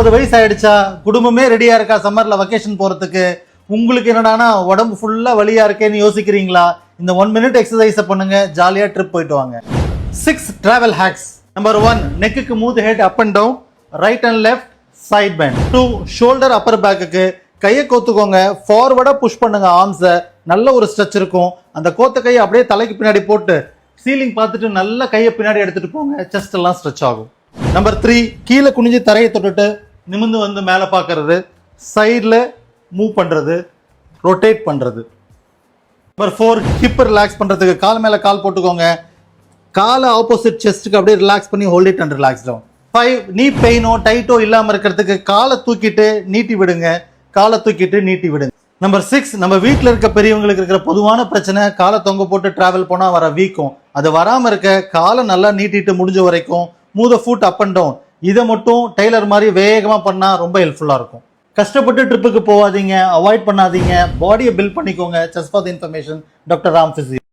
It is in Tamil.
40 வயசு ஆயிடுச்சா, குடும்பமே ரெடியா இருக்கா சம்மர்ல வெக்கேஷன் போறதுக்கு, உங்களுக்கு என்னடானா உடம்பு ஃபுல்லா வலியா இருக்கேன்னு யோசிக்கிறீங்களா? இந்த 1 மினிட் எக்ஸசைஸை பண்ணுங்க, ஜாலியா ட்ரிப் போயிட்டு வாங்க. 6 டிராவல் ஹேக்ஸ். நம்பர் 1, நெக்குக்கு move head up and down, right and left side bend. 2, shoulder upper பேக்குக்கு கையை கோத்துக்கோங்க, ஃபார்வர்டா புஷ் பண்ணுங்க ஆர்ம்ஸை, நல்ல ஒரு ஸ்ட்ரெச் இருக்கும். அந்த கோத்த கையை அப்படியே தலைக்கு பின்னாடி போட்டு சீலிங் பார்த்துட்டு நல்ல கையை பின்னாடி எடுத்துட்டு போங்க, செஸ்ட் எல்லாம் ஸ்ட்ரெச் ஆகும். நம்பர் 3, கீழே குனிஞ்சு தரையை தொட்டுட்டு நிமிந்து வந்து மேலே பார்க்கறது, சைடில் மூவ் பண்ணுறது, ரொட்டேட் பண்ணுறது. நம்பர் 4, ஹிப் ரிலாக்ஸ் பண்ணுறதுக்கு கால் மேலே கால் போட்டுக்கோங்க, காலை ஆப்போசிட் செஸ்ட்டுக்கு அப்படியே ரிலாக்ஸ் பண்ணி hold it and relax down. 5, நீ பெயினோ டைட்டோ இல்லாமல் இருக்கிறதுக்கு காலை தூக்கிட்டு நீட்டி விடுங்க, காலை தூக்கிட்டு நீட்டி விடுங்க. நம்பர் 6, நம்ம வீட்டில் இருக்க பெரியவங்களுக்கு இருக்கிற பொதுவான பிரச்சனை காலை தொங்க போட்டு டிராவல் போனால் வர வீக்கம். அது வராமல் இருக்க காலை நல்லா நீட்டிட்டு முடிஞ்ச வரைக்கும் move the foot up and down. இதை மட்டும் டெய்லர் மாதிரி வேகமாக பண்ணால் ரொம்ப ஹெல்ப்ஃபுல்லாக இருக்கும். கஷ்டப்பட்டு ட்ரிப்புக்கு போகாதீங்க, அவாய்ட் பண்ணாதீங்க, பாடியை பில்ட் பண்ணிக்கோங்க. Just for the information, doctor Ram physio.